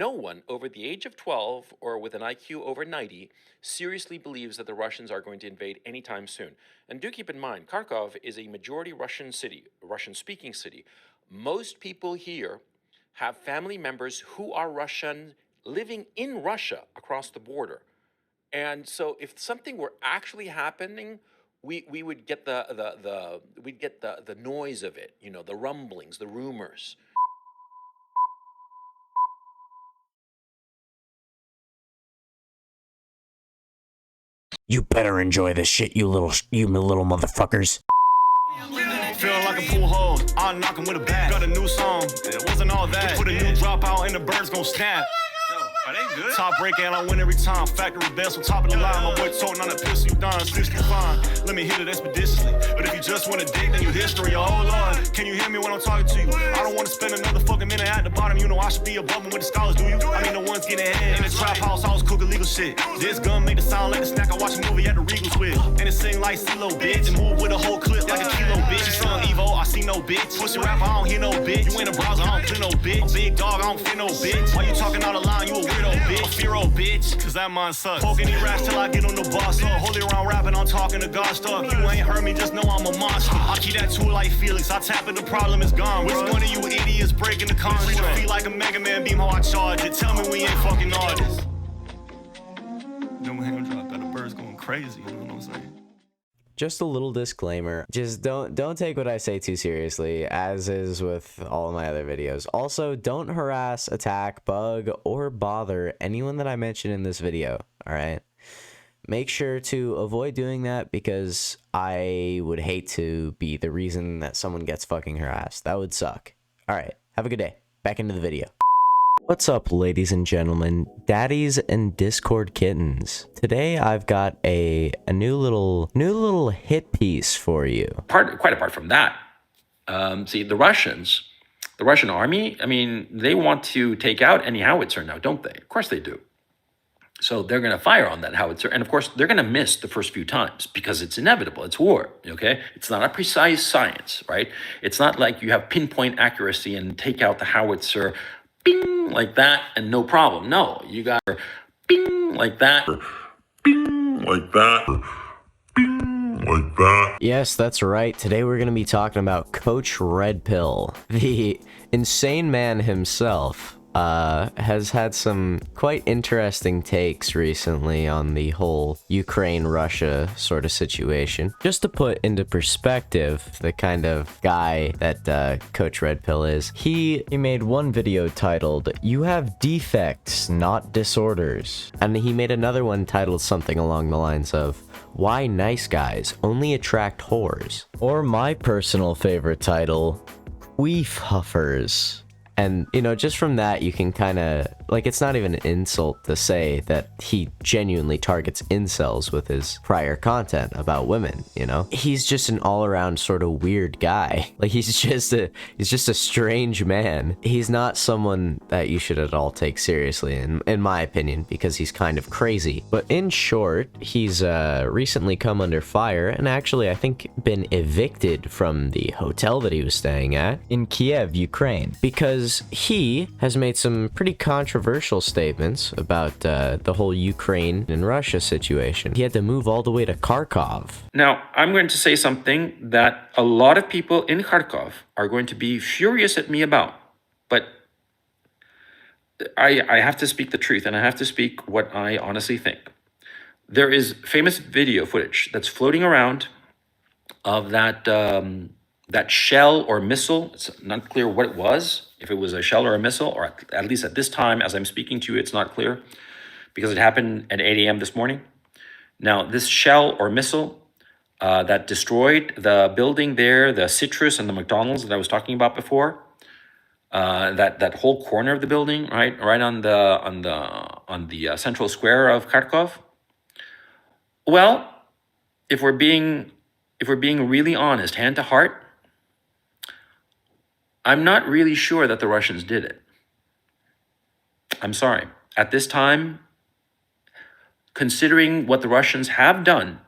no one over the age of 12 or with an IQ over 90 seriously believes that the Russians are going to invade anytime soon. And do keep in mind, Kharkov is a majority Russian city, a Russian-speaking city. Most people here have family members who are Russian living in Russia across the border. And so if something were actually happening, we would get the noise of it, you know, the rumblings, the rumors. You better enjoy this shit, you little motherfuckers. Feeling like a pool hole, I'm knocking with a bat. Got a new song, it wasn't all that. Put a new drop out and the birds gon' snap. Are they good? Top break and I win every time. Factory best on top of the line. My boy toting on that pistol, you done 65. Let me hit it expeditiously. But if you just want to dig, then you history. Oh Lord, can you hear me when I'm talking to you? I don't want to spend another fucking minute at the bottom. You know I should be above them with the scholars, do you? I mean the ones getting ahead. In the trap house, I was cooking legal shit. This gun made the sound like the snack I watch a movie at the Regals with. And it sing like CeeLo, bitch. And move with a whole clip like a kilo, bitch. You son Evo, I see no bitch. Pussy rapper, I don't hear no bitch. You in the browser, I don't play no bitch. I'm big dog, I don't fit no bitch. Why you talking out of line? You a weirdo, bitch. A fear bitch, cause that mine sucks. Poking these raps till I get on the boss up. Holy around rapping, I'm talking to God stuff. You ain't heard me, just know I'm a monster. I keep that tool like Felix, I tap it, the problem is gone. Which one of you idiots breaking the contract? Feel like a Mega Man beam, how I charge it. Tell me we ain't fucking artists. No hand drop, that the bird's going crazy, you know what I'm saying? Just a little disclaimer, just don't take what I say too seriously, as is with all of my other videos. Also, don't harass, attack, bug, or bother anyone that I mention in this video, alright? Make sure to avoid doing that because I would hate to be the reason that someone gets fucking harassed. That would suck. Alright, have a good day. Back into the video. What's up, ladies and gentlemen, daddies and Discord kittens? Today I've got a new little hit piece for you. Quite apart from that, see, the Russian army, I mean, they want to take out any howitzer now, don't they? Of course they do. So they're going to fire on that howitzer. And of course, they're going to miss the first few times because it's inevitable. It's war, okay? It's not a precise science, right? It's not like you have pinpoint accuracy and take out the howitzer bing, like that, and no problem. No, you got bing, like that, bing, like that, bing, like that. Yes, that's right. Today we're going to be talking about Coach Redpill. The insane man himself has had some quite interesting takes recently on the whole Ukraine-Russia sort of situation. Just to put into perspective the kind of guy that Coach Redpill is, he made one video titled, "You have defects, not disorders." And he made another one titled something along the lines of, "Why nice guys only attract whores." Or my personal favorite title, "Queef Huffers." And, you know, just from that, you can kind of, like, it's not even an insult to say that he genuinely targets incels with his prior content about women, you know? He's just an all-around sort of weird guy. Like, he's just a strange man. He's not someone that you should at all take seriously, in my opinion, because he's kind of crazy. But in short, he's recently come under fire and actually, I think, been evicted from the hotel that he was staying at in Kiev, Ukraine, because he has made some pretty controversial statements about the whole Ukraine and Russia situation. He had to move all the way to Kharkov. Now, I'm going to say something that a lot of people in Kharkov are going to be furious at me about, but I have to speak the truth, and I have to speak what I honestly think. There is famous video footage that's floating around of that shell or missile. It's not clear what it was, if it was a shell or a missile, or at least at this time, as I'm speaking to you, it's not clear because it happened at 8 a.m. this morning. Now, this shell or missile that destroyed the building there, the Citrus and the McDonald's that I was talking about before, that whole corner of the building, right on the central square of Kharkov. Well, if we're being really honest, hand to heart, I'm not really sure that the Russians did it. I'm sorry. At this time, considering what the Russians have done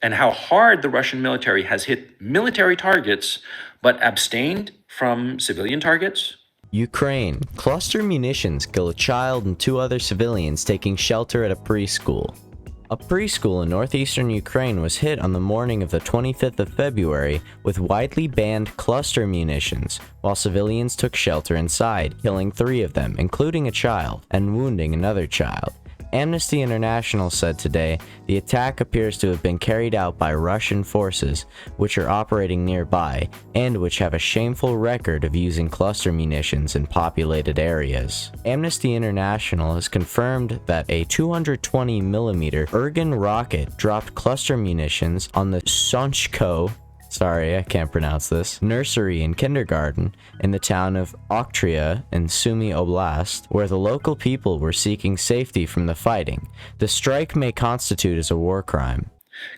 and how hard the Russian military has hit military targets but abstained from civilian targets, Ukraine. Cluster munitions kill a child and 2 other civilians taking shelter at a preschool. A preschool in northeastern Ukraine was hit on the morning of the 25th of February with widely banned cluster munitions, while civilians took shelter inside, killing 3 of them, including a child, and wounding another child. Amnesty International said today the attack appears to have been carried out by Russian forces, which are operating nearby, and which have a shameful record of using cluster munitions in populated areas. Amnesty International has confirmed that a 220mm Irgun rocket dropped cluster munitions on the Sonchko, sorry, I can't pronounce this, nursery and kindergarten in the town of Oktria in Sumy Oblast, where the local people were seeking safety from the fighting. The strike may constitute as a war crime.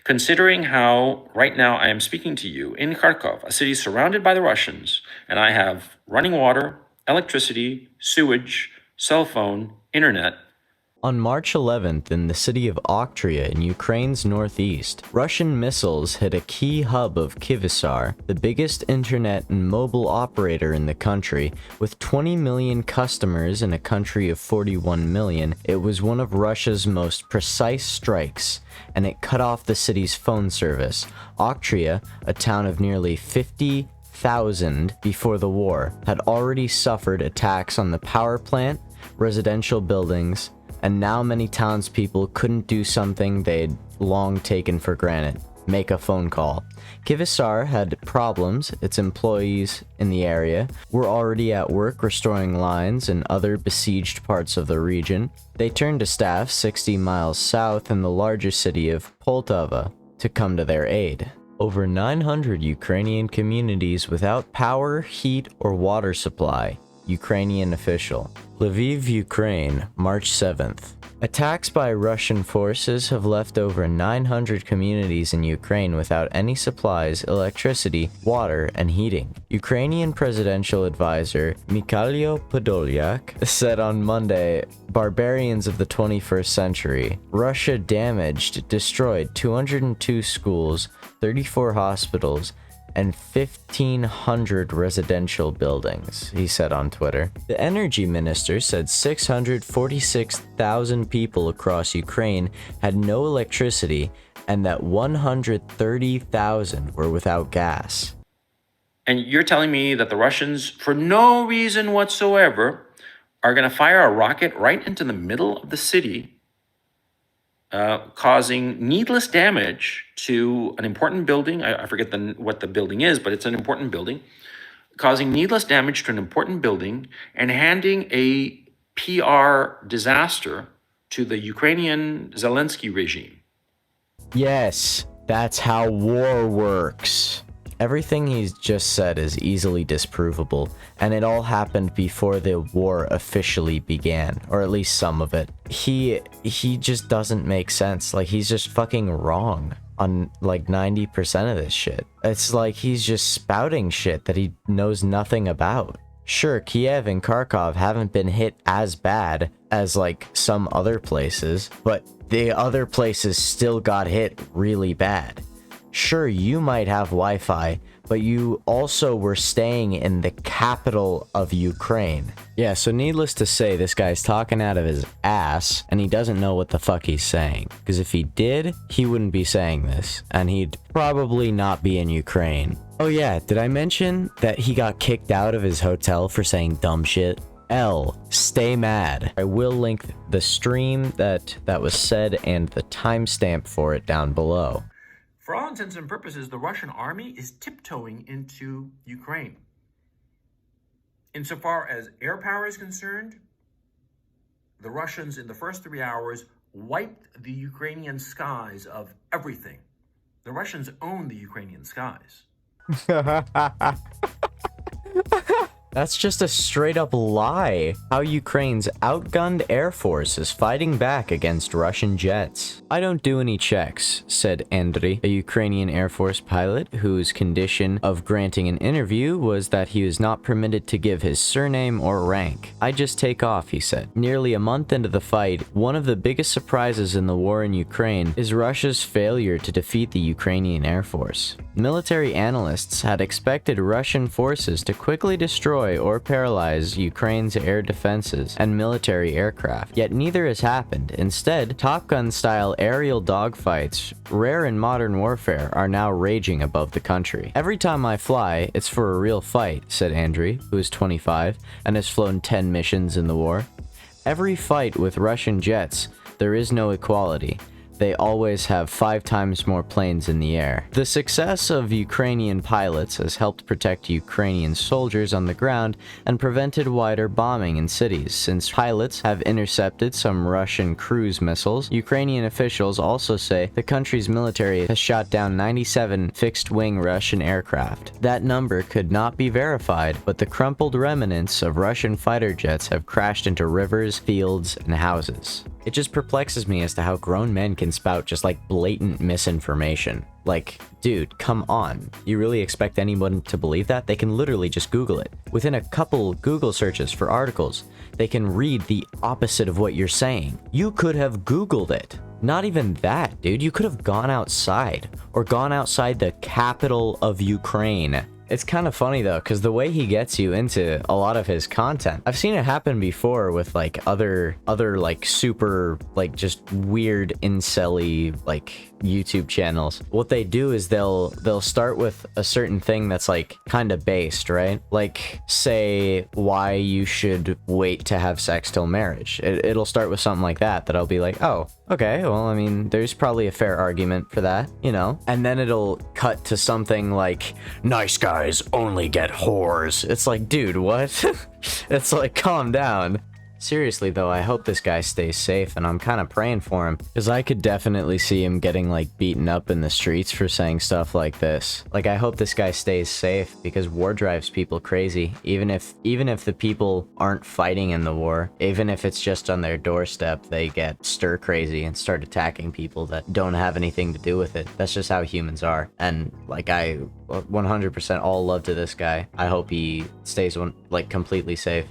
Considering how right now I am speaking to you in Kharkov, a city surrounded by the Russians, and I have running water, electricity, sewage, cell phone, internet. On March 11th, in the city of Oktria in Ukraine's northeast, Russian missiles hit a key hub of Kyivstar, the biggest internet and mobile operator in the country. With 20 million customers in a country of 41 million, it was one of Russia's most precise strikes, and it cut off the city's phone service. Oktria, a town of nearly 50,000 before the war, had already suffered attacks on the power plant, residential buildings, and now many townspeople couldn't do something they'd long taken for granted: make a phone call. Kyivstar had problems. Its employees in the area were already at work restoring lines in other besieged parts of the region. They turned to staff 60 miles south in the larger city of Poltava to come to their aid. Over 900 Ukrainian communities without power, heat, or water supply. Ukrainian official. Lviv, Ukraine, March 7th. Attacks by Russian forces have left over 900 communities in Ukraine without any supplies, electricity, water, and heating. Ukrainian presidential advisor Mikhailo Podolyak said on Monday, "Barbarians of the 21st century. Russia destroyed 202 schools, 34 hospitals, and 1,500 residential buildings," he said on Twitter. The energy minister said 646,000 people across Ukraine had no electricity and that 130,000 were without gas. And you're telling me that the Russians, for no reason whatsoever, are going to fire a rocket right into the middle of the city, causing needless damage to an important building. I forget what the building is, but it's an important building, causing needless damage to an important building and handing a PR disaster to the Ukrainian Zelensky regime. Yes, that's how war works. Everything he's just said is easily disprovable, and it all happened before the war officially began, or at least some of it. He just doesn't make sense. Like, he's just fucking wrong on like 90% of this shit. It's like he's just spouting shit that he knows nothing about. Sure, Kiev and Kharkov haven't been hit as bad as like some other places, but the other places still got hit really bad. Sure, you might have Wi-Fi, but you also were staying in the capital of Ukraine. Yeah, so needless to say, this guy's talking out of his ass, and he doesn't know what the fuck he's saying. Because if he did, he wouldn't be saying this, and he'd probably not be in Ukraine. Oh yeah, did I mention that he got kicked out of his hotel for saying dumb shit? Stay mad. I will link the stream that was said and the timestamp for it down below. For all intents and purposes, the Russian army is tiptoeing into Ukraine. Insofar as air power is concerned, the Russians in the first 3 hours wiped the Ukrainian skies of everything. The Russians own the Ukrainian skies. That's just a straight up lie. How Ukraine's outgunned Air Force is fighting back against Russian jets. "I don't do any checks," said Andriy, a Ukrainian Air Force pilot whose condition of granting an interview was that he was not permitted to give his surname or rank. "I just take off," he said. Nearly a month into the fight, one of the biggest surprises in the war in Ukraine is Russia's failure to defeat the Ukrainian Air Force. Military analysts had expected Russian forces to quickly destroy destroy or paralyze Ukraine's air defenses and military aircraft. Yet neither has happened. Instead, Top Gun-style aerial dogfights, rare in modern warfare, are now raging above the country. Every time I fly, it's for a real fight, said Andrew, who is 25 and has flown 10 missions in the war. Every fight with Russian jets, there is no equality. They always have 5 times more planes in the air. The success of Ukrainian pilots has helped protect Ukrainian soldiers on the ground and prevented wider bombing in cities. Since pilots have intercepted some Russian cruise missiles, Ukrainian officials also say the country's military has shot down 97 fixed-wing Russian aircraft. That number could not be verified, but the crumpled remnants of Russian fighter jets have crashed into rivers, fields, and houses. It just perplexes me as to how grown men can spout just like blatant misinformation. Like, dude, come on. You really expect anyone to believe that? They can literally just Google it. Within a couple Google searches for articles, they can read the opposite of what you're saying. You could have Googled it. Not even that, dude. You could have gone outside or gone outside the capital of Ukraine. It's kind of funny though, because the way he gets you into a lot of his content, I've seen it happen before with like other like super like just weird incel-y like YouTube channels. What they do is they'll start with a certain thing that's like kind of based, right? Like say why you should wait to have sex till marriage. It'll start with something like that I'll be like, oh, okay, well, I mean, there's probably a fair argument for that, you know? And then it'll cut to something like, nice guys only get whores. It's like, dude, what? It's like, calm down. Seriously though, I hope this guy stays safe, and I'm kind of praying for him, because I could definitely see him getting like beaten up in the streets for saying stuff like this. Like, I hope this guy stays safe, because war drives people crazy. Even if the people aren't fighting in the war, even if it's just on their doorstep, they get stir crazy and start attacking people that don't have anything to do with it. That's just how humans are. And like, I 100% all love to this guy. I hope he stays like completely safe.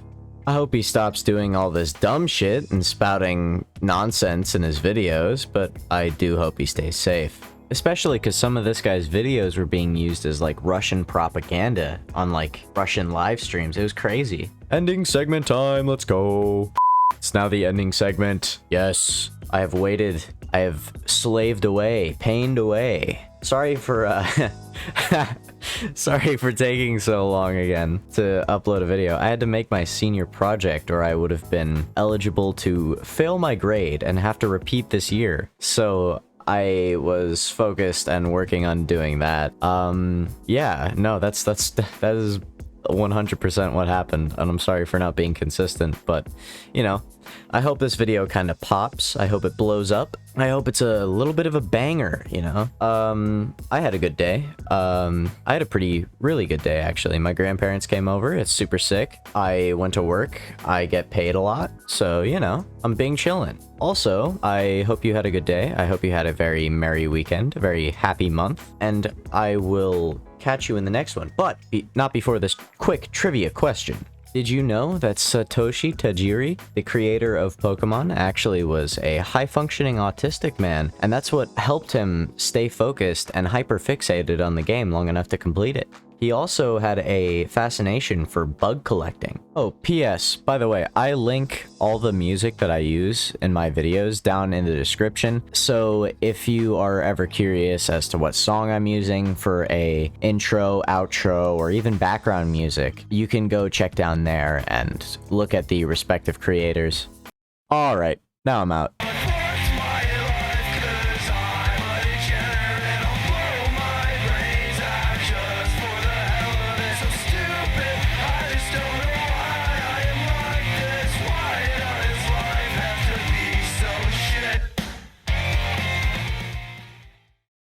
I hope he stops doing all this dumb shit and spouting nonsense in his videos, but I do hope he stays safe. Especially because some of this guy's videos were being used as like Russian propaganda on like Russian live streams. It was crazy. Ending segment time, let's go. It's now the ending segment. Yes, I have waited. I have slaved away, pained away. Sorry for sorry for taking so long again to upload a video. I had to make my senior project, or I would have been eligible to fail my grade and have to repeat this year. So I was focused and working on doing that. Yeah, no, that is 100% what happened, and I'm sorry for not being consistent, but you know, I hope this video kind of pops. I hope it blows up. I hope it's a little bit of a banger, you know? I had a good day. I had a really good day, actually. My grandparents came over. It's super sick. I went to work. I get paid a lot. So, you know, I'm being chillin'. Also, I hope you had a good day. I hope you had a very merry weekend, a very happy month, and I will catch you in the next one. But not before this quick trivia question. Did you know that Satoshi Tajiri, the creator of Pokemon, actually was a high-functioning autistic man, and that's what helped him stay focused and hyper-fixated on the game long enough to complete it? He also had a fascination for bug collecting. Oh, P.S. By the way, I link all the music that I use in my videos down in the description. So if you are ever curious as to what song I'm using for a intro, outro, or even background music, you can go check down there and look at the respective creators. All right, now I'm out.